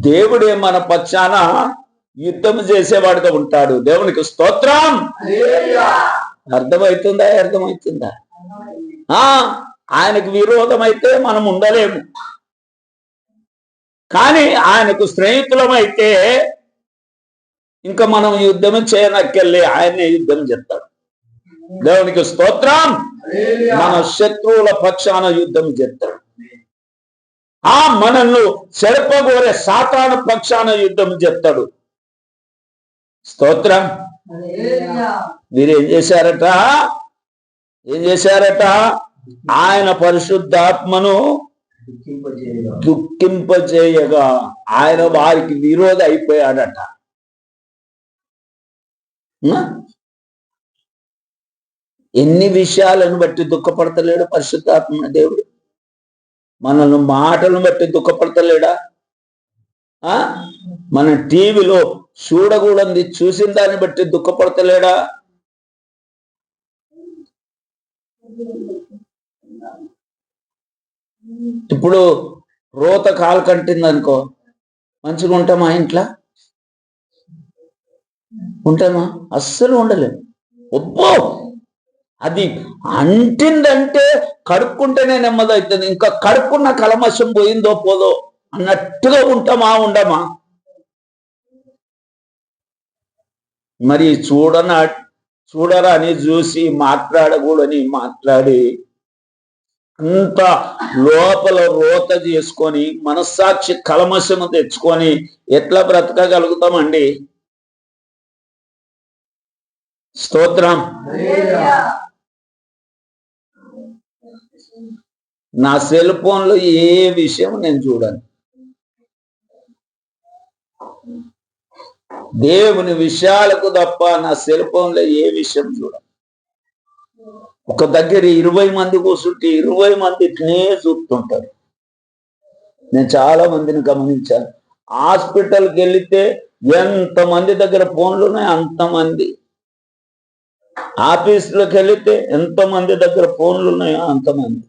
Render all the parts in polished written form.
దేవుడే మన పక్షాన యుద్ధం చేసేవాడుగా ఉంటాడు. దేవునికి స్తోత్రం. అర్థమవుతుందా? ఆయనకు విరోధం అయితే మనం ఉండలేము, కానీ ఆయనకు స్నేహితులమైతే ఇంకా మనం యుద్ధం చేయనక్కర్లే, ఆయనే యుద్ధం చేస్తాడు. దేవునికి స్తోత్రం. మన శత్రువుల పక్షాన యుద్ధం చేస్తాడు. మనల్ని చెరపగోరే సాతాను పక్షాన యుద్ధం చేస్తాడు. స్తోత్రం. మీరేం చేశారట? ఆయన పరిశుద్ధాత్మను దుఃఖింపజేయగా ఆయన వారికి విరోధి అయిపోయాడట. ఎన్ని విషయాలను బట్టి దుఃఖపడతలేడు పరిశుద్ధాత్మ దేవుడు? మనల్ని మాటలను బట్టి దుఃఖపడతలేడా? మన టీవీలో చూడకూడదు చూసిన దాన్ని బట్టి దుఃఖపడతలేడా? ఇప్పుడు రోత కాలు కంటింది అనుకో, మంచిగా ఉంటామా? ఇంట్లో ఉంటామా? అస్సలు ఉండలేము. ఒబ్బో, అది అంటిందంటే కడుక్కుంటేనే నెమ్మది అవుతుంది. ఇంకా కడుక్కున్న కలమశం పోయిందో పోదో అన్నట్టుగా ఉంటామా? ఉండమా? మరి చూడరా అని చూసి మాట్లాడకూడని మాట్లాడి అంత లోపల రోత చేసుకొని మనస్సాక్షి కలమశము తెచ్చుకొని ఎట్లా బ్రతకగలుగుతామండి? స్తోత్రం. నా సెల్ ఫోన్లో ఏ విషయం నేను చూడను. దేవుని విషయాలకు తప్ప నా సెల్ ఫోన్లో ఏ విషయం చూడను. ఒక దగ్గర 20 మంది కూర్చుంటే 20 మంది ఇట్నే చూస్తుంటారు. నేను చాలా మందిని గమనించాను. హాస్పిటల్కి వెళితే ఎంతమంది దగ్గర ఫోన్లు ఉన్నాయి అంతమంది, ఆఫీసులోకి వెళితే ఎంతమంది దగ్గర ఫోన్లు ఉన్నాయో అంతమంది.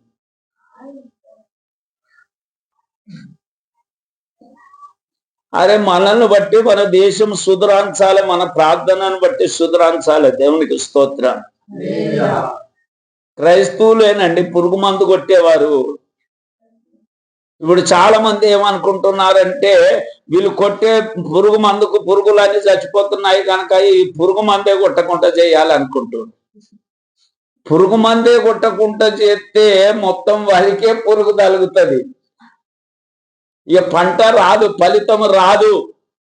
అరే, మనల్ని బట్టి మన దేశం సుధరాంచాలి, మన ప్రార్థనను బట్టి సుధరాంచాలి. దేవునికి స్తోత్రం. క్రైస్తవులేనండి పురుగు మందు కొట్టేవారు. ఇప్పుడు చాలా మంది ఏమనుకుంటున్నారంటే, వీళ్ళు కొట్టే పురుగు మందుకు పురుగులన్నీ చచ్చిపోతున్నాయి కనుక ఈ పురుగు మందే కొట్టకుండా చేయాలనుకుంటున్నారు. పురుగు మందే కొట్టకుండా చేస్తే మొత్తం వారికే పురుగు తగులుతుంది. ఇక పంట రాదు, ఫలితం రాదు.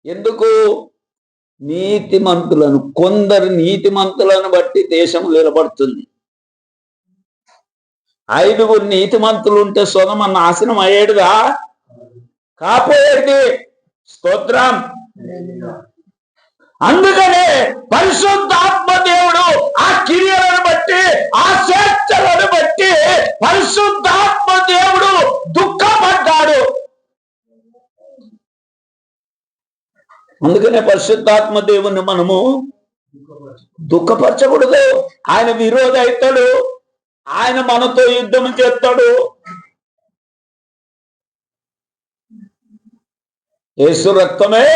ఎందుకు? కొందరు నీతిమంతులను బట్టి దేశం నిలబడుతుంది. 5 నీతిమంతులు ఉంటే సొదమ నాశనం అయ్యేడుగా కాపోయేది. స్తోత్రం. అందుకనే పరిశుద్ధాత్మ దేవుడు ఆ క్రియలను బట్టి, ఆ స్వేచ్ఛలను బట్టి పరిశుద్ధాత్మ దేవుడు దుఃఖపడ్డాడు. అందుకనే పరిశుద్ధాత్మ దేవుని మనము దుఃఖపరచకూడదు. ఆయన విరోధి అవుతాడు, ఆయన మనతో యుద్ధం చేస్తాడు. యేసు రక్తమే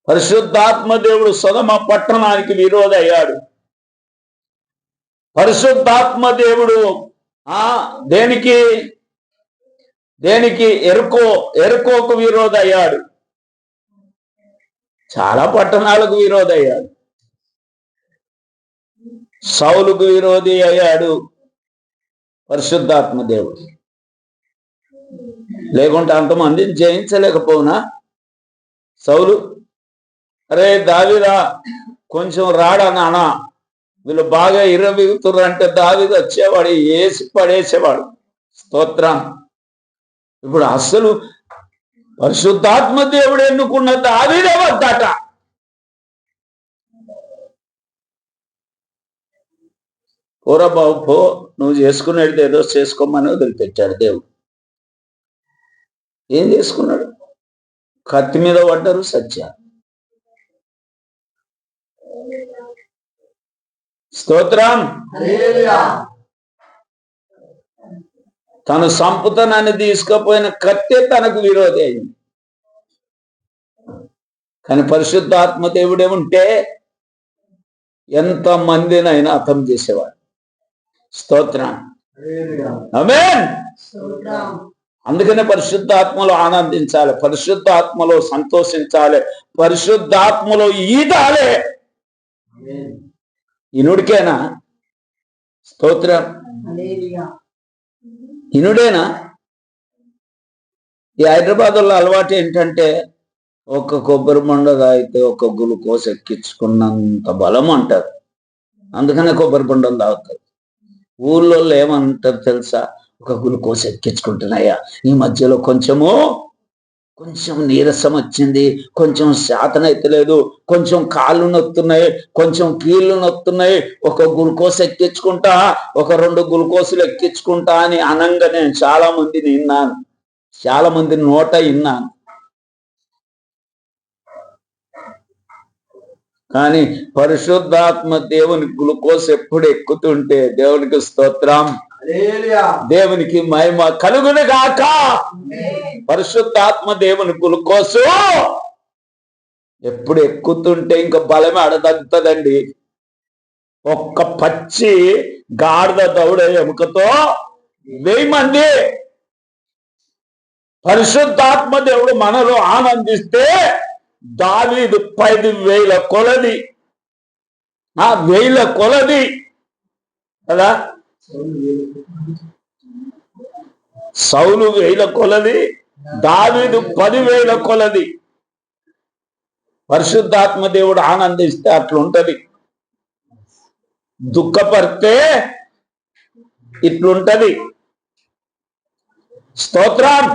పరిశుద్ధాత్మ దేవుడు సొదమ పట్టణానికి విరోధి అయ్యాడు. పరిశుద్ధాత్మ దేవుడు దేనికి ఎరుకోకు విరోధి అయ్యాడు. చాలా పట్టణాలకు విరోధి అయ్యాడు. సౌలుకు విరోధి అయ్యాడు పరిశుద్ధాత్మ దేవుడు. లేకుంటే అంతమందిని జయించలేకపోవునా సౌలు? అరే దావీదా, కొంచెం రాడా నానా, వీళ్ళు బాగా ఇరవిగుతుర్రు అంటే దావీదు వచ్చేవాడు, వేసి పడేసేవాడు. స్తోత్రం. ఇప్పుడు అస్సలు పరిశుద్ధాత్మ దేవుడు ఎన్నుకున్న దావీదే వద్దట. పోరా బాబు పో, నువ్వు చేసుకునేది ఏదో చేసుకోమని వదిలిపెట్టాడు దేవుడు. ఏం చేసుకున్నాడు? కత్తి మీద పడ్డారు, సత్యాలు. స్తోత్రం. తను సంపుతనాన్ని తీసుకుపోయిన కత్తే తనకు విరోధి అయింది. కానీ పరిశుద్ధాత్మ దేవుడేముంటే ఎంత మందినైనా అర్థం చేసేవాడు. స్తోత్రం. ఆమేన్. అందుకనే పరిశుద్ధాత్మలో ఆనందించాలి, పరిశుద్ధాత్మలో సంతోషించాలి, పరిశుద్ధాత్మలో ఈదాలి. ఇనుడికేనా? స్తోత్రం. ఇనుడేనా? ఈ హైదరాబాద్లో అలవాటు ఏంటంటే ఒక కొబ్బరి మండ తాగితే ఒక గ్లూకోజ్ ఎక్కించుకున్నంత బలం అంటారు. అందుకనే కొబ్బరి బొండలు తాగుతారు. ఊళ్ళో ఏమంటారు తెలుసా? ఒక గ్లూకోజ్ ఎక్కించుకుంటున్నాయా, ఈ మధ్యలో కొంచెం నీరసం వచ్చింది, కొంచెం శాతం ఎత్తలేదు, కొంచెం కాళ్ళు నొత్తున్నాయి, కొంచెం కీళ్ళు నొత్తున్నాయి, ఒక గ్లూకోజ్ ఎక్కించుకుంటా, ఒక 2 గ్లూకోజులు ఎక్కించుకుంటా అని అనంగా నేను చాలా మందిని విన్నాను, చాలా మంది నోట విన్నాను. కానీ పరిశుద్ధాత్మ దేవుని గ్లూకోజ్ ఎప్పుడు ఎక్కుతుంటే దేవునికి స్తోత్రం, దేవునికి మహిమ కలుగును గాక. పరిశుద్ధాత్మ దేవుని గ్లూకోజు ఎప్పుడు ఎక్కుతుంటే ఇంకా బలమే అడదగ్గుతుందండి. ఒక్క పచ్చి గాడిద దౌడ ఎముకతో 1000 మంది. పరిశుద్ధాత్మ దేవుడు మనలో ఆనందిస్తే దావీదు 10,000 కొలది, 1000 కొలది కదా. సౌలు 1000 కొలది, దావీదు 10,000 కొలది. పరిశుద్ధాత్మ దేవుడు ఆనందిస్తే అట్లుంటది, దుఃఖపడితే ఇట్లుంటది. స్తోత్రం.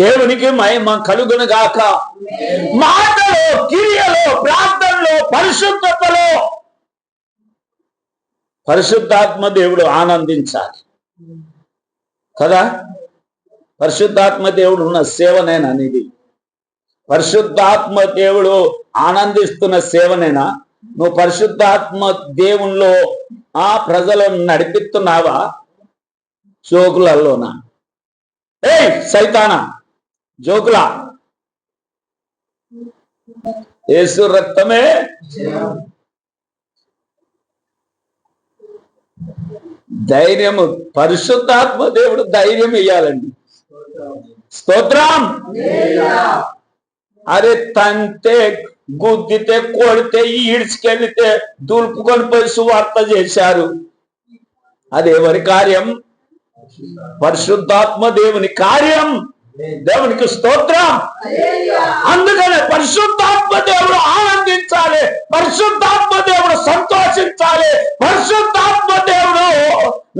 దేవునికి మహిమ కలుగును గాక. మాటలో, క్రియలో, ప్రార్థనలో, పరిశుద్ధతలో పరిశుద్ధాత్మ దేవుడు ఆనందించాలి కదా. పరిశుద్ధాత్మ దేవుడు ఉన్న సేవనేనా ఇది? పరిశుద్ధాత్మ దేవుడు ఆనందిస్తున్న సేవనేనా? నువ్వు పరిశుద్ధాత్మ దేవునిలో ఆ ప్రజలను నడిపిస్తున్నావా? జోకులలోనా? సైతానా, జోకులా? యేసు రక్తమే ధైర్యము. పరిశుద్ధాత్మ దేవుడు ధైర్యం ఇయ్యాలండి. స్తోత్రం. అరే తంతే, గుద్దితే, కొడితే, ఈడ్చుకెళ్తే దులుపుకొని పోయి సువార్త చేశారు. అదెవరి కార్యం? పరిశుద్ధాత్మ దేవుని కార్యం. దేవునికి స్తోత్రం. అందుకనే పరిశుద్ధాత్మ దేవుడు ఆనందించాలి, పరిశుద్ధాత్మ దేవుడు సంతోషించాలి, పరిశుద్ధాత్మ దేవుడు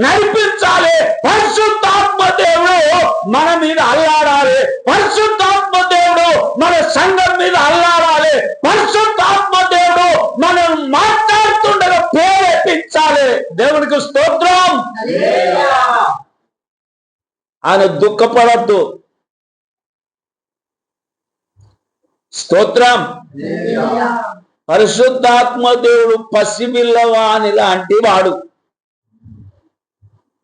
నడిపించాలి, పరిశుద్ధాత్మ దేవుడు మన మీద అల్లాడాలి, పరిశుద్ధాత్మ దేవుడు మన సంఘం మీద అల్లాడాలి, పరిశుద్ధాత్మ దేవుడు మనం మాట్లాడుతుండగా ప్రేరేపించాలి. దేవునికి స్తోత్రం. ఆయన దుఃఖపడద్దు. స్తోత్రం. పరిశుద్ధాత్మ దేవుడు పసిపిల్లవాని లాంటి వాడు.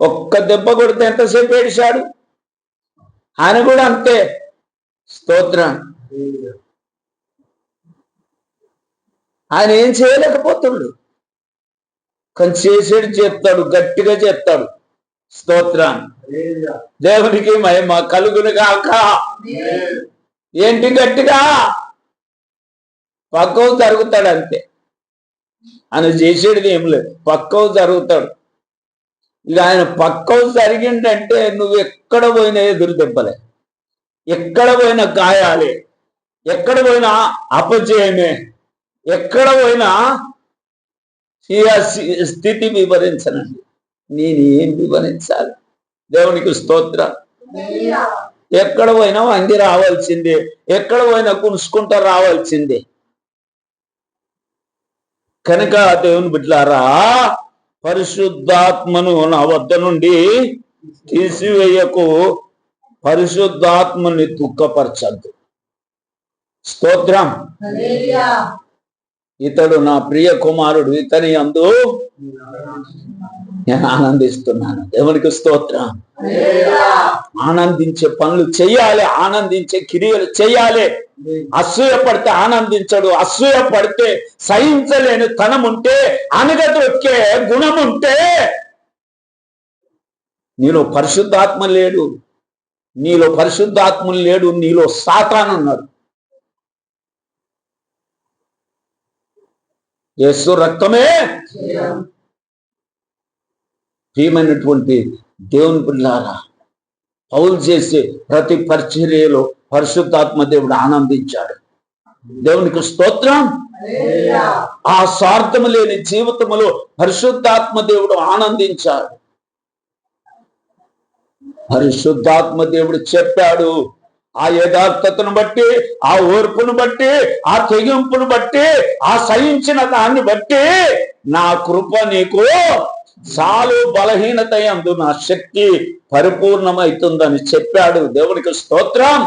ఒక్క దెబ్బ కొడితే ఎంతసేపు ఏడిశాడు? ఆయన కూడా అంతే. స్తోత్రం. ఆయన ఏం చేయలేకపోతుండు, కానీ చేసేడు చేస్తాడు, గట్టిగా చేస్తాడు. స్తోత్రం. దేవునికి మహిమ కలుగును గాక. ఏంటి గట్టిగా? పక్కకు జరుగుతాడు అంతే. ఆయన చేసేది ఏం లేదు, పక్కకు జరుగుతాడు. ఇక ఆయన పక్కకు జరిగిందంటే నువ్వు ఎక్కడ పోయినా ఎదురు దెబ్బలే, ఎక్కడ పోయినా గాయాలే, ఎక్కడ పోయినా అపజయమే, ఎక్కడ పోయినా స్థితి వివరించనండి. నేను ఏం వివరించాలి? దేవునికి స్తోత్రం. ఎక్కడ పోయినా వంగి రావాల్సిందే, ఎక్కడ పోయినా కునుసుకుంటా రావాల్సిందే. కనుక దేవుని బిడ్డలారా, పరిశుద్ధాత్మను నా వద్ద నుండి తీసివేయకు, పరిశుద్ధాత్మని దుఃఖపరచద్దు. స్తోత్రం. ఇతడు నా ప్రియ కుమారుడు, ఇతని యందు నేను ఆనందిస్తున్నాను. దేవునికి స్తోత్రం. ఆనందించే పనులు చెయ్యాలి, ఆనందించే క్రియలు చెయ్యాలి. అసూయ పడితే ఆనందించడు, అసూయ పడితే సహించలేని తనం ఉంటే, అనగదొక్కే గుణం ఉంటే నీలో పరిశుద్ధాత్మ లేడు. నీలో పరిశుద్ధాత్ములు లేడు, నీలో సాతాను ఉన్నాడు. యేసు రక్తమే ప్రియమైనటువంటి దేవుని పిల్లారా, పౌలు చేసే ప్రతి పరిచర్యలో పరిశుద్ధాత్మ దేవుడు ఆనందించాడు. దేవునికి స్తోత్రం. ఆ స్వార్థము లేని జీవితములో పరిశుద్ధాత్మ దేవుడు ఆనందించాడు. పరిశుద్ధాత్మ దేవుడు చెప్పాడు, ఆ యథార్థతను బట్టి, ఆ ఓర్పును బట్టి, ఆ తెగింపును బట్టి, ఆ సహించిన దాన్ని బట్టి నా కృప నీకు చాలు, బలహీనత యందు నా శక్తి పరిపూర్ణమైతుందని చెప్పాడు. దేవునికి స్తోత్రం.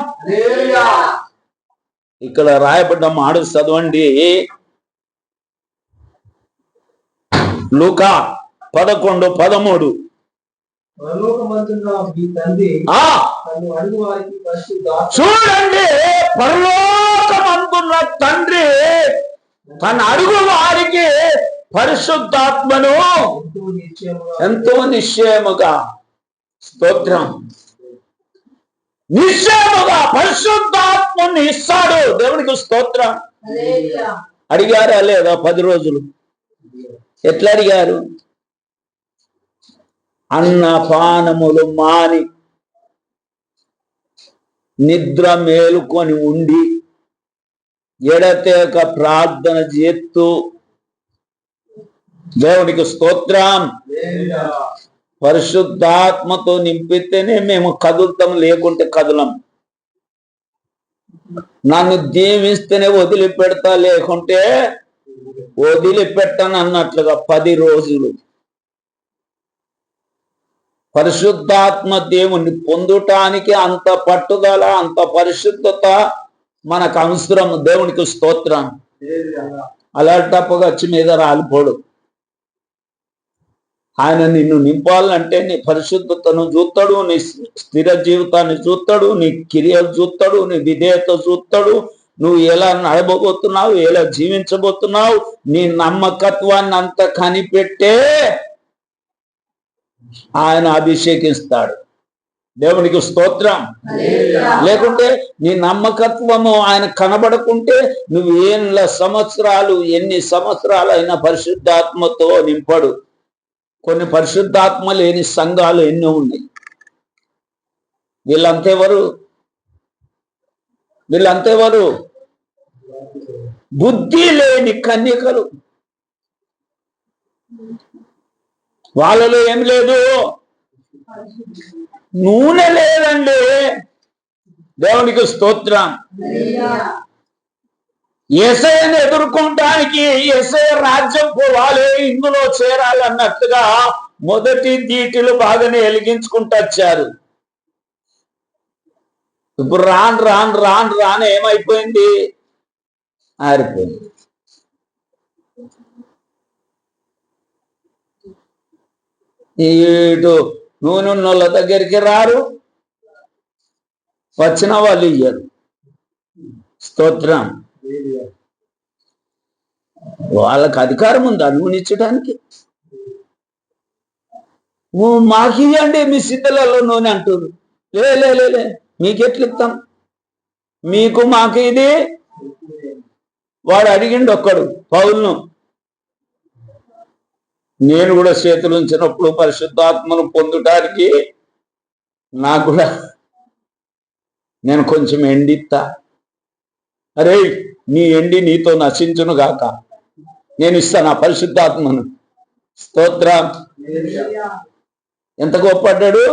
ఇక్కడ రాయబడ్డ మాట చదవండి. లూకా 11:13. చూడండి, పరలోకమందున్న తండ్రి తన అడుగు వారికి పరిశుద్ధాత్మను ఎంతో నిశ్చయముగా, స్తోత్రం, నిశ్చయముగా పరిశుద్ధాత్మని ఇస్తాడు. దేవునికి స్తోత్రం. అడిగారా లేదా 10 రోజులు? ఎట్లా అడిగారు? అన్నపానములు మాని నిద్ర మేలుకొని ఉండి ఎడతేక ప్రార్థన చేస్తూ, దేవునికి స్తోత్రం, పరిశుద్ధాత్మతో నింపితేనే మేము కదులుతాం, లేకుంటే కదలం. నన్ను దీవిస్తేనే వదిలిపెడతా, లేకుంటే వదిలిపెట్టను అన్నట్లుగా 10 రోజులు పరిశుద్ధాత్మ దేవుణ్ణి పొందుటానికి అంత పట్టుదల, అంత పరిశుద్ధత మనకు అవసరం. దేవునికి స్తోత్రం. అలాంటప్పుగా వచ్చి మీద రాలిపోడు. ఆయన నిన్ను నింపాలంటే నీ పరిశుద్ధతను చూస్తాడు, నీ స్థిర జీవితాన్ని చూస్తాడు, నీ క్రియలు చూస్తాడు, నీ విధేయత చూస్తాడు, నువ్వు ఎలా నడవబోతున్నావు, ఎలా జీవించబోతున్నావు, నీ నమ్మకత్వాన్ని అంత కనిపెట్టే ఆయన అభిషేకిస్తాడు. దేవునికి స్తోత్రం. లేకుంటే నీ నమ్మకత్వము ఆయన కనబడకుంటే నువ్వు ఎన్ని సంవత్సరాలు అయినా పరిశుద్ధాత్మతో నింపడు. కొన్ని పరిశుద్ధాత్మ లేని సంఘాలు ఎన్నో ఉన్నాయి. వీళ్ళంతెవరు? బుద్ధి లేని కన్యకలు. వాళ్ళలో ఏం లేదు, నూనె లేదండి. దేవునికి స్తోత్రం. యేసయ్యను ఎదుర్కొనడానికి, యేసయ్య రాజ్యం పోవాలి, ఇందులో చేరాలి అన్నట్టుగా మొదటి దీటిలు బాగానే వెలిగించుకుంటూ వచ్చారు. ఇప్పుడు రాను ఏమైపోయింది? ఆరిపోయింది. ఇటు నూనె ఉన్నోళ్ళ దగ్గరికి రారు, వచ్చిన వాళ్ళు ఇయ్యరు. స్తోత్రం. వాళ్ళకి అధికారం ఉందా నూనె ఇచ్చడానికి? మాకు ఇవ్వండి మీ సిద్ధలలో నూనె అంటారు. లే మీకెట్లు ఇస్తాం, మీకు మాకు ఇది. వాడు అడిగిండు ఒక్కడు పౌలును, నేను కూడా చేతులు ఉంచినప్పుడు పరిశుద్ధాత్మను పొందటానికి నాకు కూడా నేను కొంచెం ఎండిస్తా. అరే, నీ ఎండి నీతో నశించును గాక, నేను ఇస్తాను ఆ పరిశుద్ధాత్మను. స్తోత్రం. ఎంత గొప్పడ్డాడు!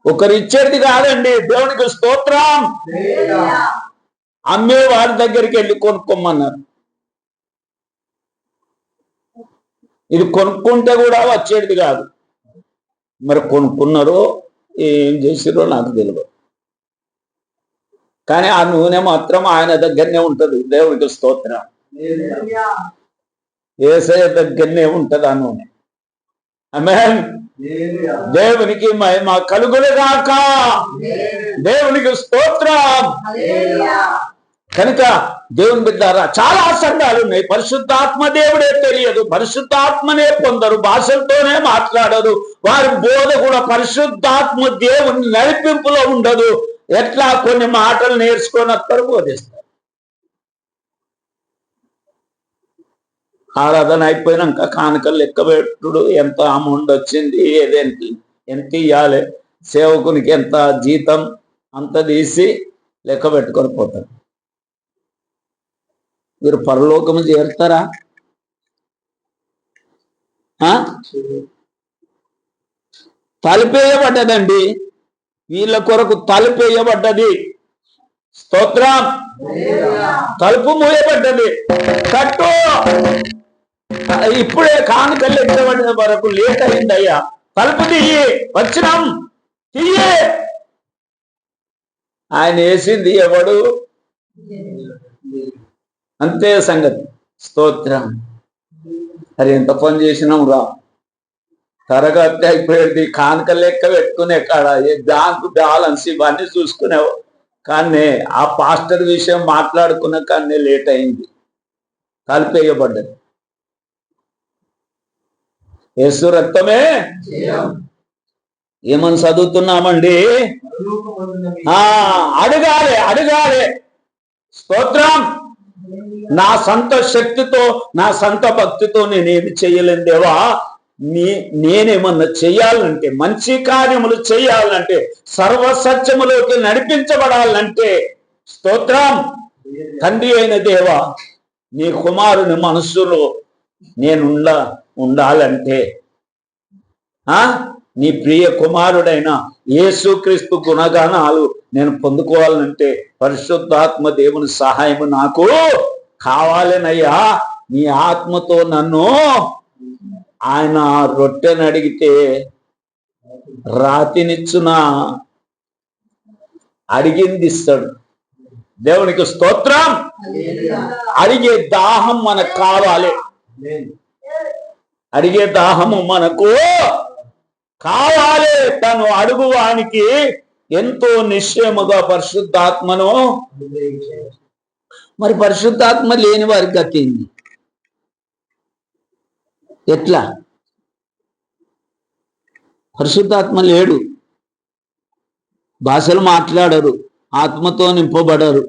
ఒకరు ఇచ్చేది కాదండి. దేవునికి స్తోత్రం. అమ్మే వారి దగ్గరికి వెళ్ళి కొనుక్కోమన్నారు. ఇది కొనుక్కుంటే కూడా వచ్చేది కాదు. మరి కొనుక్కున్నారో ఏం చేసిరో నాకు తెలియదు, కానీ ఆ నూనె మాత్రం ఆయన దగ్గరనే ఉంటది. దేవునికి స్తోత్రం. యేసయ్య దగ్గరనే ఉంటది ఆ నూనె. ఆమేన్. దేవునికి మహిమ కలుగునుగాక. దేవునికి స్తోత్రం. కనుక దేవుని బిడ్డారా, చాలా సంఘాలు ఉన్నాయి. పరిశుద్ధాత్మ దేవుడే తెలియదు, పరిశుద్ధాత్మనే పొందరు, భాషలతోనే మాట్లాడరు. వారి బోధ కూడా పరిశుద్ధాత్మ దేవుని నడిపింపులో ఉండదు. ఎట్లా కొన్ని మాటలు నేర్చుకొని అక్కడ బోధిస్తారు. ఆరాధన అయిపోయినాక కానుకలు లెక్క పెట్టుడు, ఎంత అమౌంట్ వచ్చింది, ఏదేంటి, ఎంత ఇవ్వాలి, సేవకునికి ఎంత జీతం, అంత తీసి లెక్క పెట్టుకొని పోతారు. మీరు పరలోకము చేరుతారా? తలుపేయబడ్డదండి, వీళ్ళ కొరకు తలుపేయబడ్డది. స్తోత్రం. తలుపు మూయబడ్డది. కట్టు. ఇప్పుడే కానుకలు ఎక్కబడిన వరకు లేట్ అయిందయ్యా, తలుపు తీయి, వచ్చినాం, తీయే. ఆయన వేసింది ఎవడు? అంతే సంగతి. స్తోత్రం. అది ఎంత పని చేసినాం రా, తరగతి అయిపోయేది, కానుక లెక్క పెట్టుకునే కాడ బ్యాంకు బ్యాలెన్స్ ఇవన్నీ చూసుకునేవు. కానీ ఆ పాస్టర్ విషయం మాట్లాడుకున్న కానీ లేట్ అయింది, తలుపేయబడ్డది. యేసు రక్తమే. ఏమని చదువుతున్నామండి? అడగాలి, అడగాలి. స్తోత్రం. నా సొంత శక్తితో, నా సొంత భక్తితో నేనేమి చేయలేను దేవా. నేనేమన్నా చెయ్యాలంటే, మంచి కార్యములు చేయాలంటే, సర్వసత్యములోకి నడిపించబడాలంటే, స్తోత్రం, తండ్రి అయిన దేవా, నీ కుమారుని మనస్సులో నేను ఉండాలంటే, నీ ప్రియ కుమారుడైన యేసుక్రీస్తు గుణగానాలు నేను పొందుకోవాలంటే పరిశుద్ధాత్మ దేవుని సహాయం నాకు కావాలనయ్యా. నీ ఆత్మతో నన్ను, ఆయన రొట్టెని అడిగితే రాతినిచ్చునా, అడిగింది ఇస్తాడు. దేవునికి స్తోత్రం. అడిగే దాహం మనకు కావాలి, అడిగే దాహము మనకు కావాలి. తను అడుగువానికి ఎంతో నిశ్చయముగా పరిశుద్ధాత్మను. మరి పరిశుద్ధాత్మ లేని వారికి గతింది ఎట్లా? పరిశుద్ధాత్మ లేడు, భాషలు మాట్లాడరు, ఆత్మతో నింపబడరు.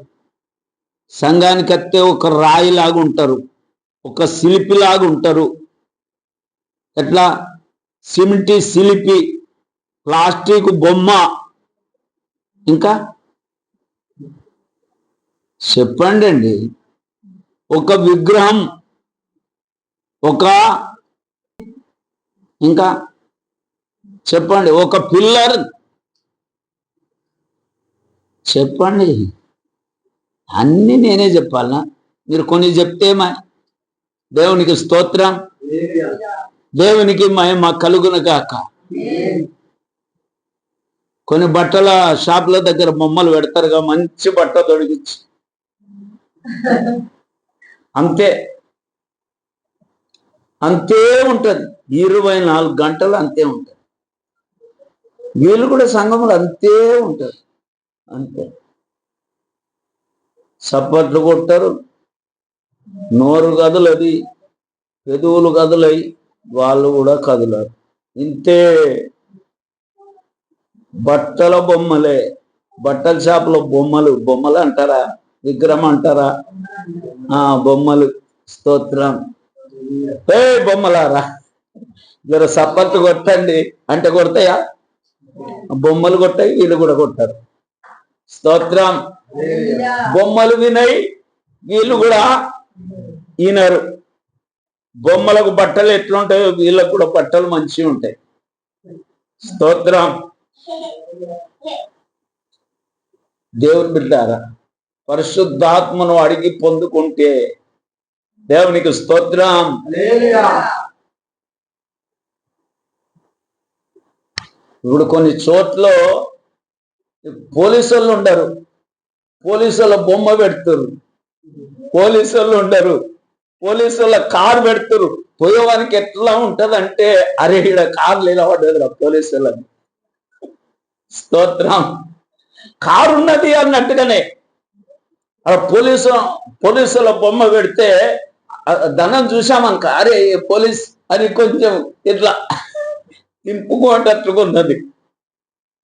సంఘానికి అత్తే ఒక రాయిలాగా ఉంటారు, ఒక శిల్పిలాగా ఉంటారు. ఎట్లా? సిమెంటి శిల్పి, ప్లాస్టిక్ బొమ్మ, ఇంకా చెప్పండి అండి, ఒక విగ్రహం, ఒక ఇంకా చెప్పండి, ఒక పిల్లర్ చెప్పండి. అన్ని నేనే చెప్పాలనా? మీరు కొన్ని చెప్తేమా? దేవునికి స్తోత్రం. దేవునికి మహిమ కలుగును గాక. కొన్ని బట్టల షాపుల దగ్గర బొమ్మలు పెడతారుగా, మంచి బట్ట తొడిగించి, అంతే అంతే ఉంటది. 24 గంటలు అంతే ఉంటది. వీళ్ళు కూడా సంఘములు అంతే ఉంటారు, అంతే. సప్పట్లు కొట్టారు, నోరు కదులది, పెదవులు కదులై, వాళ్ళు కూడా కదులారు. ఇంతే. బట్టల బొమ్మలే, బట్టల షాపులో బొమ్మలు. బొమ్మలు అంటారా, విగ్రహం అంటారా? బొమ్మలు. స్తోత్రం. బొమ్మలారా, జర సప్పట్లు కొట్టండి అంటే కొడతాయా? బొమ్మలు కొట్టాయి, వీళ్ళు కూడా కొట్టారు. స్తోత్రం. బొమ్మలు వినయి, వీళ్ళు కూడా ఈనరు. బొమ్మలకు బట్టలు ఎట్లుంటాయో వీళ్ళకు కూడా బట్టలు మంచిగా ఉంటాయి. స్తోత్రం. దేవుని బిడ్డారా, పరిశుద్ధాత్మను అడిగి పొందుకుంటే దేవునికి స్తోత్రం. ఇప్పుడు కొన్ని చోట్ల పోలీసు వాళ్ళు ఉండరు, పోలీసుల బొమ్మ పెడతారు. పోలీసు వాళ్ళు ఉండరు, పోలీసుల కారు పెడతారు. పోయేవానికి ఎట్లా ఉంటదంటే, అరే ఈడ కారు నిలబడ్డది పోలీసులని. స్తోత్రం. కారు ఉన్నది అన్నట్టుగానే పోలీసుల బొమ్మ పెడితే ధనం చూసామనుక, అరే పోలీస్ అని కొంచెం ఇట్లా తింపుకోటట్టుగా ఉన్నది.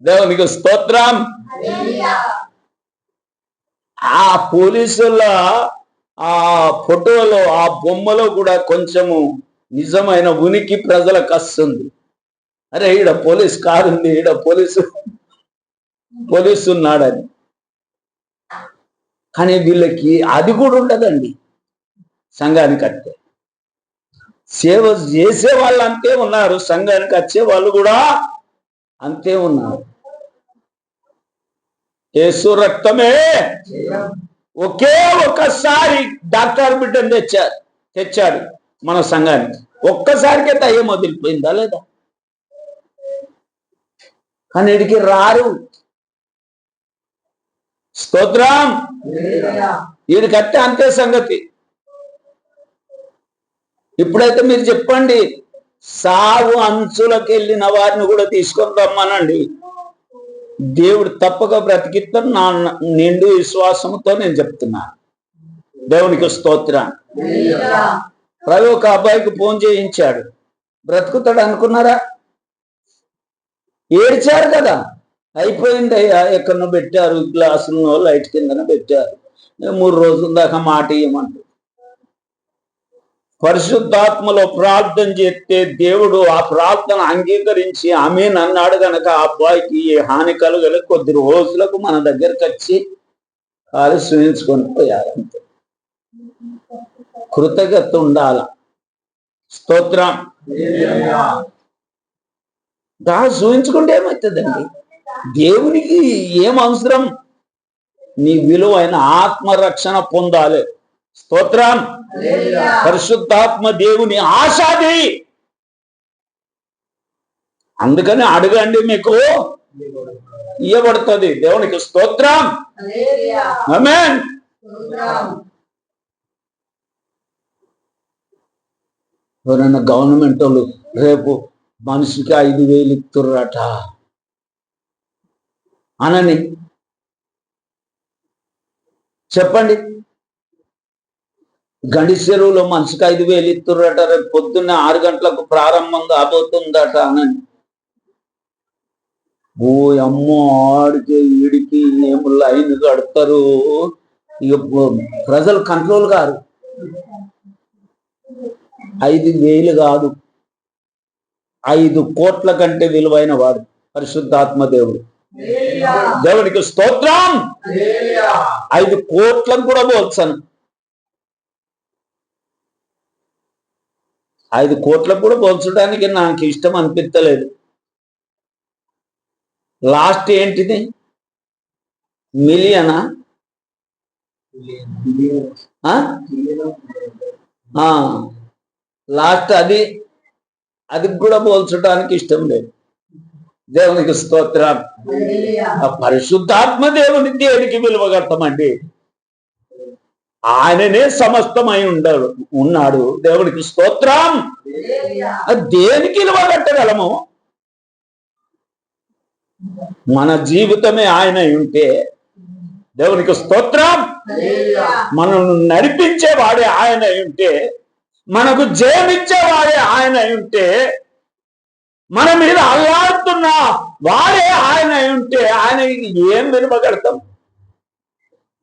దేవునికి స్తోత్రం. ఆ పోలీసుల ఆ ఫోటోలో, ఆ బొమ్మలో కూడా కొంచెము నిజమైన ఉనికి ప్రజలకు వస్తుంది. అరే ఈడ పోలీస్ కారు ఉంది, ఈడ పోలీసు ఉన్నాడని. కానీ వీళ్ళకి అది కూడా ఉండదండి. సంఘానికి వస్తే సేవ చేసే వాళ్ళు అంతే ఉన్నారు, సంఘానికి వచ్చే వాళ్ళు కూడా అంతే ఉన్నారు. యేసు రక్తమే ఒకే ఒక్కసారి డాక్టర్ బిడ్డను తెచ్చాడు మన సంఘానికి. ఒక్కసారికే దయ్యం వదిలిపోయిందా లేదా? కానీ ఇడికి రారు. స్తోత్రం. వీడికట్టే అంతే సంగతి. ఇప్పుడైతే మీరు చెప్పండి, సావు అంచులకు వెళ్ళిన వారిని కూడా తీసుకొని రమ్మనండి, దేవుడు తప్పక బ్రతికిస్తాడు. నా నిండు విశ్వాసంతో నేను చెప్తున్నాను. దేవునికి స్తోత్రం. రవి ఒక అబ్బాయికి ఫోన్ చేయించాడు, బ్రతుకుతాడు అనుకున్నారా? ఏడ్చారు కదా, అయిపోయింది అయ్యా, ఎక్కడో పెట్టారు గ్లాసులో లైట్ కిందన పెట్టారు, 3 రోజుల దాకా మాట ఇవ్వమంటారు. పరిశుద్ధాత్మలో ప్రార్థన చేస్తే దేవుడు ఆ ప్రార్థన అంగీకరించి ఆమేన్ అన్నాడు గనక ఆ అబ్బాయికి ఏ హాని కలగలే. కొద్ది రోజులకు మన దగ్గరకు వచ్చి కాలు చూయించుకొని పోయారు. అంతే. కృతజ్ఞత ఉండాల. స్తోత్రం. చూయించుకుంటే ఏమవుతుందండి? దేవునికి ఏం అవసరం? నీ విలువైన ఆత్మరక్షణ పొందాలి. స్తోత్రం. పరిశుద్ధాత్మ దేవుని ఆశాది. అందుకని అడగండి, మీకు ఇవ్వబడుతుంది. దేవునికి స్తోత్రం. ఆమేన్. ఎవరైనా గవర్నమెంట్ వాళ్ళు రేపు మనిషికి 5,000 ఇస్తుర్రట అనని చెప్పండి. గండి చెరువులో మనిషికి 5,000 ఇస్తుర్రట, రేపు పొద్దున్న 6 గంటలకు ప్రారంభం కాబోతుందట అనని. ఓ అమ్మో, ఆడికి ఈడికి ఏం లైన్ కడతారు. ఇక ప్రజలు కంట్రోల్ కారు. 5,000 కాదు, 5 కోట్ల కంటే విలువైన వాడు పరిశుద్ధాత్మ దేవుడు. దేవుడికి స్తోత్రం. 5 కోట్లకు కూడా పోల్చాను. 5 కోట్లకు కూడా పోల్చడానికి నాకు ఇష్టం అనిపించలేదు. లాస్ట్ ఏంటిది? మిలియనా? లాస్ట్ అది కూడా పోల్చడానికి ఇష్టం లేదు. దేవునికి స్తోత్రం. పరిశుద్ధాత్మ దేవుని దేనికి విలువ కడతామండి? ఆయననే సమస్తమై ఉన్నాడు. దేవునికి స్తోత్రం. దేనికి విలువ కట్టగలము? మన జీవితమే ఆయన ఉంటే, దేవునికి స్తోత్రం, మనల్ని నడిపించేవాడే ఆయన ఉంటే, మనకు జయమిచ్చేవాడే ఆయన ఉంటే, మన మీద అల్లాడుతున్న వాడే ఆయన ఉంటే, ఆయన ఏం విలువగడతాం?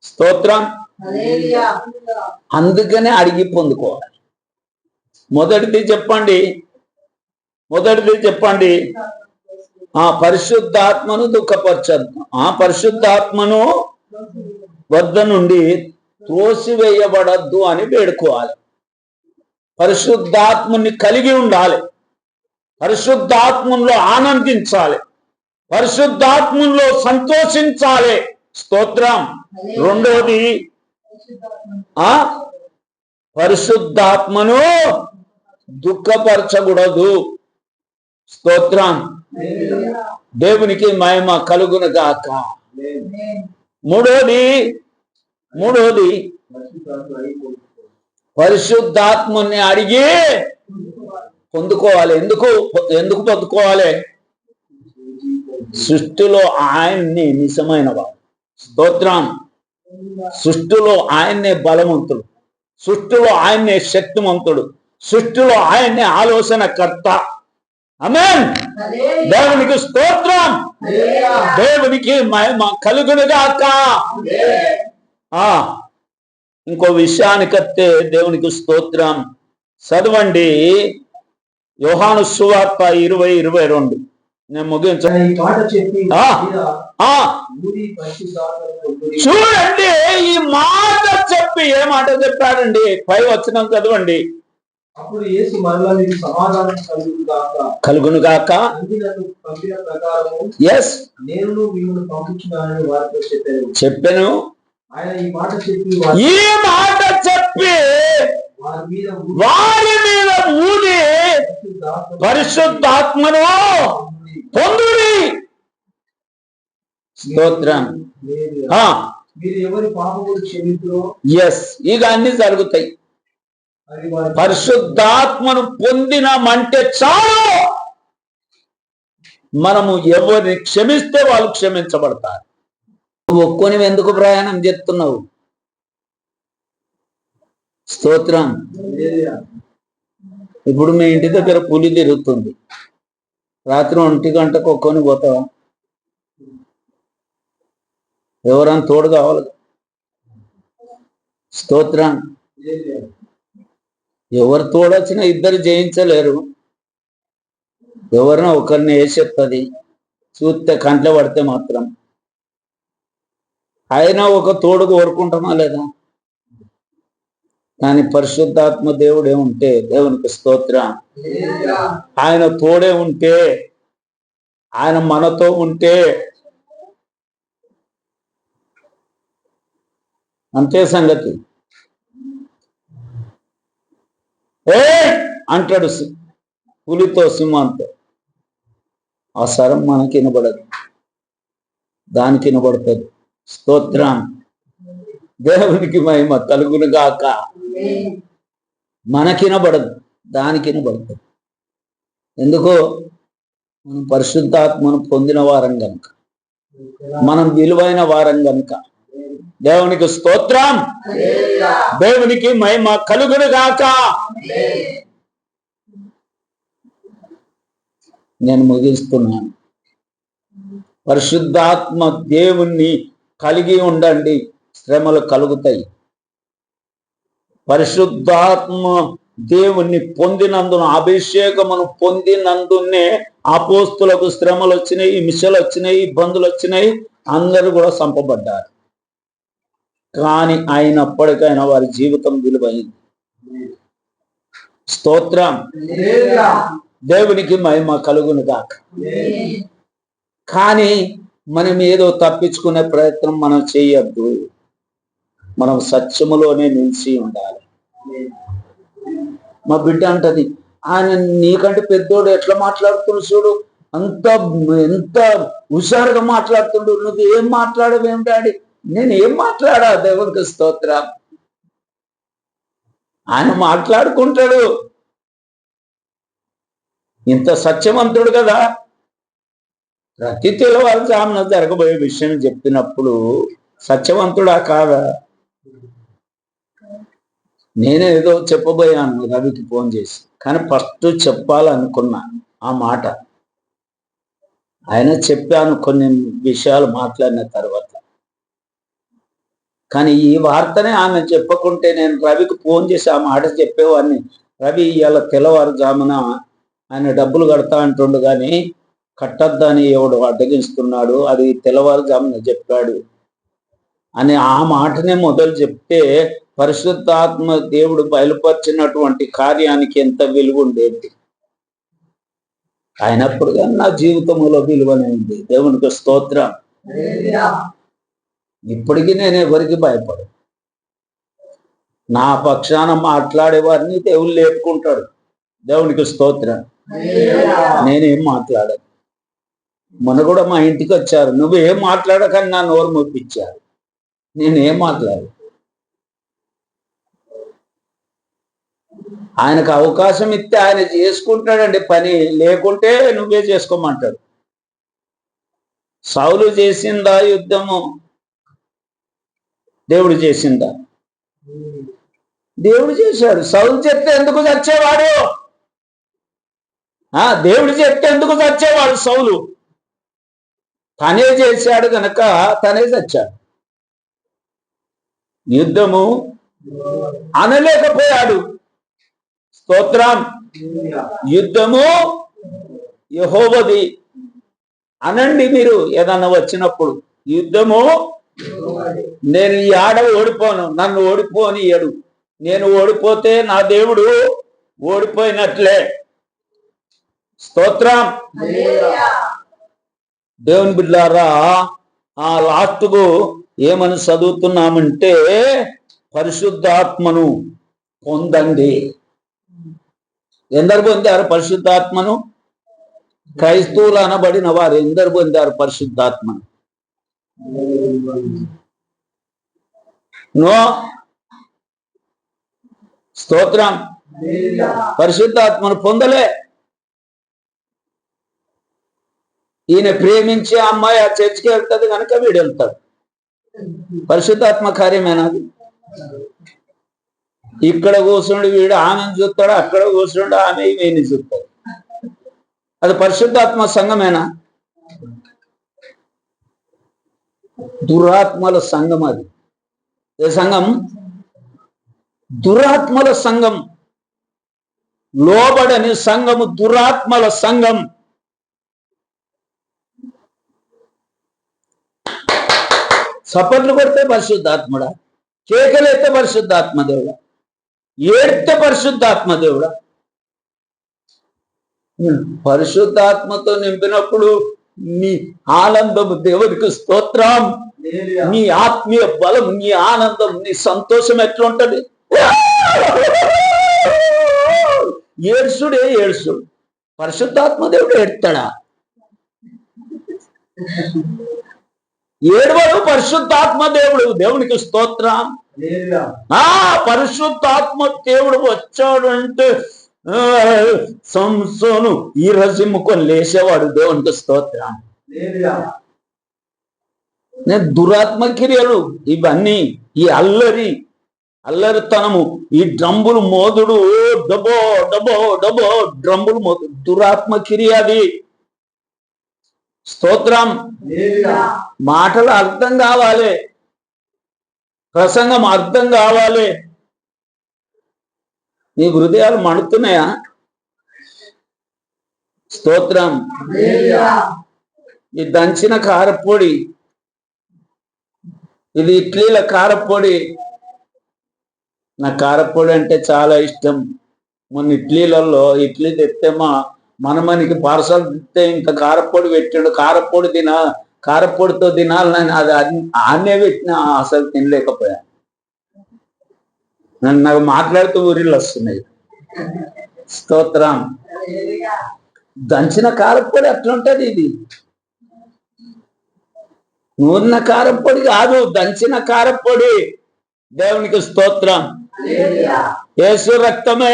స్తోత్రం. అందుకనే అడిగి పొందుకోవాలి. మొదటిది చెప్పండి. పరిశుద్ధాత్మను దుఃఖపరచద్దు. పరిశుద్ధాత్మను వద్ద నుండి త్రోసివేయబడద్దు అని వేడుకోవాలి. పరిశుద్ధాత్మని కలిగి ఉండాలి. పరిశుద్ధాత్మలో ఆనందించాలి. పరిశుద్ధాత్మలో సంతోషించాలి. స్తోత్రం. రెండోది, పరిశుద్ధాత్మను దుఃఖపరచకూడదు. స్తోత్రం. దేవునికి మహిమ కలుగును గాక. మూడోది పరిశుద్ధాత్మని అడిగి పొందుకోవాలి. ఎందుకు ఎందుకు పొందుకోవాలి? సృష్టిలో ఆయన్ని నిజమైన వాడు. స్తోత్రం. సృష్టిలో ఆయన్నే బలవంతుడు, సృష్టిలో ఆయన్నే శక్తివంతుడు, సృష్టిలో ఆయన్నే ఆలోచనకర్త. ఆమేన్. దేవునికి స్తోత్రం. దేవునికి మహిమ కలుగునుగాక. ఇంకో విషయానికైతే దేవునికి స్తోత్రం. చదవండి యోహాను సువార్త 20:22. నేను ముగించాను. చూడండి, ఈ మాట చెప్పి ఏ మాట చెప్పాడండి? 5 వచనం చదవండి. అప్పుడు యేసు మరలా మీకు సమాధానం కలుగునుగాక. ఎస్, నేను మిమ్మల్ని పంపించున్నానని వారితో చెప్పాను. ఆయన ఈ మాట చెప్పి వారి మీద ఊది పరిశుద్ధాత్మను పొందుడి. స్తోత్రం. మీరు ఎవరి పాపములు క్షమించురో, ఎస్, ఇక అన్ని జరుగుతాయి. పరిశుద్ధాత్మను పొందినమంటే చాలు. మనము ఎవరిని క్షమిస్తే వాళ్ళు క్షమించబడతారు. నువ్వు ఒక్కొని ఎందుకు ప్రయాణం చేస్తున్నావు? స్తోత్రం. ఇప్పుడు మీ ఇంటి దగ్గర పులి తిరుగుతుంది, రాత్రి 1 గంటకు ఒక్కొని పోతావా? ఎవరైనా తోడు కావాలి. స్తోత్రం. ఎవరు తోడొచ్చినా ఇద్దరు జయించలేరు. ఎవరినో ఒకరిని వేసేస్తుంది, చూస్తే కంట్లో పడితే మాత్రం. అయినా ఒక తోడు కోరుకుంటామా లేదా? కానీ పరిశుద్ధాత్మ దేవుడే ఉంటే, దేవునికి స్తోత్రం, ఆయన తోడే ఉంటే, ఆయన మనతో ఉంటే అంతే సంగతి. ఏ అంటాడు పులితో, సింహంతో. ఆ స్వరం మనకి వినబడదు, దానికి వినబడుతుంది. స్తోత్రం. దేవునికి మహిమ కలుగునుగాక. మనకి వినబడదు, దానికి వినబడుతుంది. ఎందుకో? మనం పరిశుద్ధాత్మను పొందిన వారం గనుక, మనం విలువైన వారం గనుక. దేవునికి స్తోత్రం. దేవునికి మహిమ కలుగునుగాక. నేను ముగిస్తున్నాను. పరిశుద్ధాత్మ దేవుణ్ణి కలిగి ఉండండి, శ్రమలు కలుగుతాయి. పరిశుద్ధాత్మ దేవుణ్ణి పొందినందున, అభిషేకమును పొందినందునే అపోస్తులకు శ్రమలు వచ్చినాయి, హింసలు వచ్చినాయి, ఇబ్బందులు వచ్చినాయి. అందరూ కూడా చంపబడ్డారు. కానీ అయినప్పటికైనా వారి జీవితం విలువైంది. స్తోత్రం. దేవునికి మహిమ కలుగునుగాక. కానీ మనం ఏదో తప్పించుకునే ప్రయత్నం మనం చేయొద్దు. మనం సత్యములోనే నిలిచి ఉండాలి. మా బిడ్డ అంటది, ఆయన నీకంటే పెద్దోడు ఎట్లా మాట్లాడుతున్నాడు చూడు, ఎంత హుషారుగా మాట్లాడుతుండు, నువ్వు ఏం మాట్లాడవేం డాడీ? నేను ఏం మాట్లాడా? దేవునికి స్తోత్రం. ఆయన మాట్లాడుకుంటాడు. ఇంత సత్యవంతుడు కదా. ప్రతి తెల్లవారుజామున జరగబోయే విషయం చెప్పినప్పుడు సత్యవంతుడా కాదా? నేనే ఏదో చెప్పబోయాను రవికి ఫోన్ చేసి, కానీ ఫస్ట్ చెప్పాలనుకున్నా ఆ మాట. ఆయన చెప్పాను కొన్ని విషయాలు మాట్లాడిన తర్వాత. కానీ ఈ వార్తనే ఆమె చెప్పకుంటే నేను రవికి ఫోన్ చేసి ఆ మాట చెప్పేవాడిని. రవి ఇవాళ తెల్లవారుజామున ఆయన డబ్బులు కడతా అంటుండు, కానీ కట్టద్దని ఎవడు అడ్డగిస్తున్నాడు, అది తెల్లవారుజామున చెప్పాడు అని ఆ మాటనే మొదలు చెప్తే, పరిశుద్ధాత్మ దేవుడు బయలుపరిచినటువంటి కార్యానికి ఎంత విలువ ఉండేది. అయినప్పుడు కానీ నా జీవితంలో విలువనే ఉంది. దేవునికి స్తోత్రం. ఇప్పటికీ నేను ఎవరికి భయపడు. నా పక్షాన మాట్లాడే వారిని దేవుడు లేపుకుంటాడు. దేవునికి స్తోత్రం. నేనేం మాట్లాడను. మొన్న కూడా మా ఇంటికి వచ్చారు, నువ్వేం మాట్లాడకని నా నోరు మొప్పించారు. నేనేం మాట్లాడు. ఆయనకు అవకాశం ఇస్తే ఆయన చేసుకుంటాడండి పని, లేకుంటే నువ్వే చేసుకోమంటాడు. సౌలు చేసిందా యుద్ధము? దేవుడు చేసిందా? దేవుడు చేశాడు. సౌలు చెప్తే ఎందుకు చచ్చేవాడు? దేవుడు చెప్తే ఎందుకు చచ్చేవాడు సౌలు? తనే చేశాడు గనక తనే చచ్చాడు. యుద్ధము అనలేకపోయాడు. స్తోత్రం. యుద్ధము యెహోవాది అనండి మీరు ఏదన్నా వచ్చినప్పుడు. యుద్ధము నేను ఈ ఆడ ఓడిపోను, నన్ను ఓడిపోనియడు. నేను ఓడిపోతే నా దేవుడు ఓడిపోయినట్లే. స్తోత్రం. దేవుని బిడ్డలారా, ఆ లాస్ట్కు ఏమని చదువుతున్నామంటే పరిశుద్ధాత్మను పొందండి. ఎందరు పొందారు పరిశుద్ధాత్మను? క్రైస్తవులు అనబడిన వారు ఎందరు పొందారు పరిశుద్ధాత్మను? నో. స్తోత్రం. పరిశుద్ధాత్మను పొందలే. ఈయన ప్రేమించే అమ్మాయి ఆ చర్చికి వెళ్తుంది కనుక వీడు వెళ్తాడు. పరిశుద్ధాత్మ కార్యమేనాది? ఇక్కడ కూర్చుండి వీడు ఆమెను చూస్తాడు, అక్కడ కూర్చుండి ఆమె ఈమెని చూస్తాడు. అది పరిశుద్ధాత్మ సంఘమేనా? దురాత్మల సంఘం అది. ఏ సంఘం? దురాత్మల సంఘం. లోబడని సంఘము దురాత్మల సంఘం. చప్పట్లు కొడితే పరిశుద్ధాత్ముడా, కేకలైతే పరిశుద్ధాత్మ దేవుడా, ఏడితే పరిశుద్ధాత్మ దేవుడా. పరిశుద్ధాత్మతో నింపినప్పుడు నీ ఆనందము దేవుడికి స్తోత్రం. నీ ఆత్మీయ బలం, నీ ఆనందం, నీ సంతోషం ఎట్లుంటది? ఏడ్చుడే ఏడ్చుడు. పరిశుద్ధాత్మ దేవుడు ఏడుతాడా? ఏడవడు పరిశుద్ధాత్మ దేవుడు. దేవునికి స్తోత్రం. పరిశుద్ధాత్మ దేవుడు వచ్చాడు అంటే సంసోను ఈ రజిమ్ముకొని లేచేవాడు. దేవునికి స్తోత్రం. నేను దురాత్మ క్రియలు ఇవన్నీ, ఈ అల్లరితనము, ఈ డ్రమ్ములు మోదుడు, డబో డబో డబో డ్రమ్ములు మోదుడు దురాత్మ క్రియ అది. స్తోత్రం. మాటలు అర్థం కావాలి, ప్రసంగం అర్థం కావాలి. నీ హృదయాలు మండుతున్నాయా? స్తోత్రం. ఈ దంచిన కారపొడి, ఇది ఇడ్లీల కారపొడి. నా కారపొడి అంటే చాలా ఇష్టం. మొన్న ఇడ్లీలలో ఇడ్లీ తెస్తే మనమనికి పార్సల్ తెస్తే ఇంకా కారపొడి పెట్టాడు. కారపొడితో తినాలని అది ఆనే పెట్టినా అసలు తినలేకపోయా. నాకు మాట్లాడుతూ ఊరిళ్ళు వస్తున్నాయి. స్తోత్రం. దంచిన కారపొడి అట్లుంటది. ఇది నూరిన కారపొడి కాదు, దంచిన కారపొడి. దేవునికి స్తోత్రం. యేసు రక్తమే.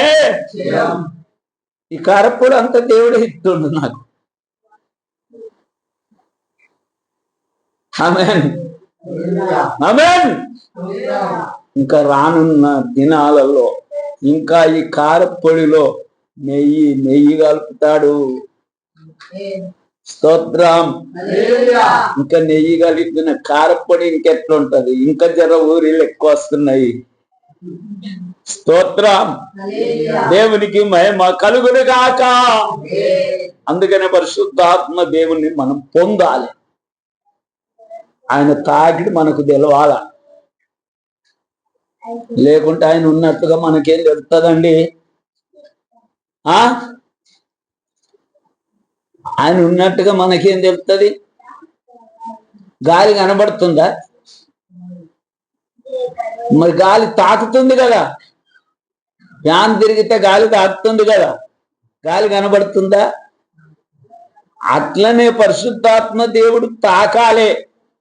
ఈ కారపొడి అంతా దేవుడే ఇస్తుండు నాకు. ఆమేన్, ఆమేన్. ఇంకా రానున్న దినాలలో ఇంకా ఈ కారపొడిలో నెయ్యి కలుపుతాడు. స్తోత్రం. ఇంకా నెయ్యి కలిపిన కారపొడి ఇంకెట్లుంటది? ఇంకా జర ఊరిళ్ళు ఎక్కువ వస్తున్నాయి. స్తోత్రం. దేవునికి మహిమ కలుగును గాక. అందుకనే పరిశుద్ధాత్మ దేవుని మనం పొందాలి. ఆయన తాకిడి మనకు తెలవాల. లేకుంటే ఆయన ఉన్నట్టుగా మనకేం తెలుస్తుందండి? ఆయన ఉన్నట్టుగా మనకేం తెలుస్తుంది? గాలి కనబడుతుందా? మరి గాలి తాకుతుంది కదా. ఫ్యాన్ తిరిగితే గాలి తాకుతుంది కదా. గాలి కనబడుతుందా? అట్లనే పరిశుద్ధాత్మ దేవుడు తాకాలే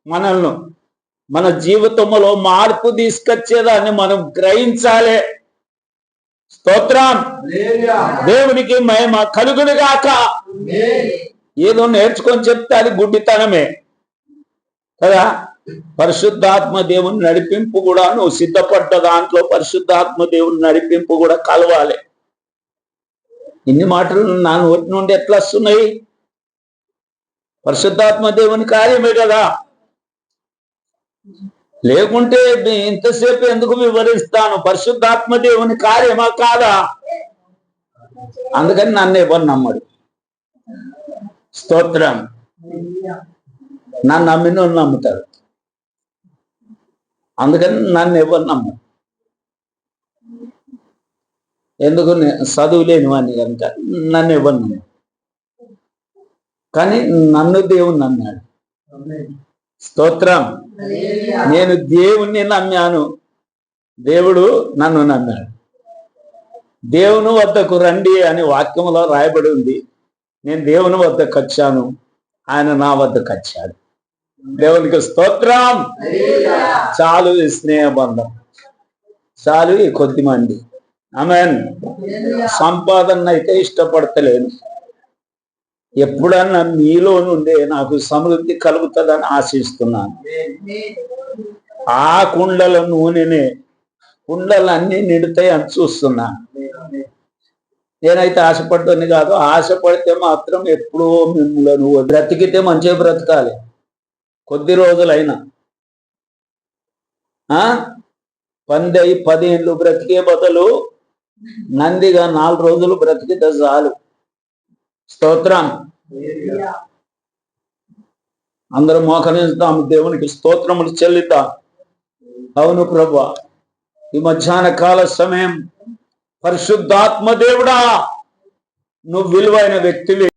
మనల్ని. మన జీవితంలో మార్పు తీసుకొచ్చేదాన్ని మనం గ్రహించాలి. స్తోత్రం. హల్లెలూయా. దేవునికి మహిమ కలుగును గాక. ఆమేన్. ఏదో నేర్చుకొని చెప్తే అది గుడ్డితనమే కదా. పరిశుద్ధాత్మ దేవుని నడిపింపు కూడా నువ్వు సిద్ధపడ్డ దాంట్లో పరిశుద్ధాత్మ దేవుని నడిపింపు కూడా కలవాలి. ఇన్ని మాటలు నా నోటి నుండి ఎట్లా వస్తున్నాయి? పరిశుద్ధాత్మ దేవుని కార్యమే కదా. లేకుంటే ఇంతసేపు ఎందుకు వివరిస్తాను? పరిశుద్ధాత్మ దేవుని కార్యమా కాదా? అందుకని నన్ను ఎవరు నమ్మడు. స్తోత్రం. నన్ను నమ్మిన వాళ్ళు నమ్ముతారు. అందుకని నన్ను ఎవరు నమ్మరు. ఎందుకు? చదువు లేని వాడిని కనుక నన్ను ఎవరు నమ్మరు. కానీ నన్ను దేవుని నమ్మాడు. స్తోత్రం. నేను దేవుణ్ణి నమ్మాను, దేవుడు నన్ను నమ్మాడు. దేవుని వద్దకు రండి అని వాక్యంలో రాయబడి ఉంది. నేను దేవుని వద్దకు వచ్చాను, ఆయన నా వద్దకు వచ్చాడు. దేవునికి స్తోత్రం. చాలు ఈ స్నేహబంధం, చాలు ఈ కొద్ది మంది. ఆమేన్. సంపాదన అయితే ఇష్టపడతలేను. ఎప్పుడన్నా మీలో నుండే నాకు సమృద్ధి కలుగుతుందని ఆశిస్తున్నాను. ఆ కుండల నూనెనే కుండలన్నీ నిండుతాయి అని చూస్తున్నాను. నేనైతే ఆశపడ్డాను కాదు. ఆశపడితే మాత్రం ఎప్పుడో మిమ్మల్ని నువ్వు బ్రతికితే మంచిగా బ్రతకాలి. కొద్ది రోజులైనా 10 ఏళ్ళు బ్రతికే బదులు నందిగా 4 రోజులు బ్రతికితే చాలు. స్తోత్రం. అందరం మోకరిస్తాం, దేవునికి స్తోత్రములు చెల్లిద్దాం. అవును ప్రభువా, ఈ మధ్యాహ్న కాల సమయం పరిశుద్ధాత్మ దేవుడా, నువ్వు విలువైన వ్యక్తివి.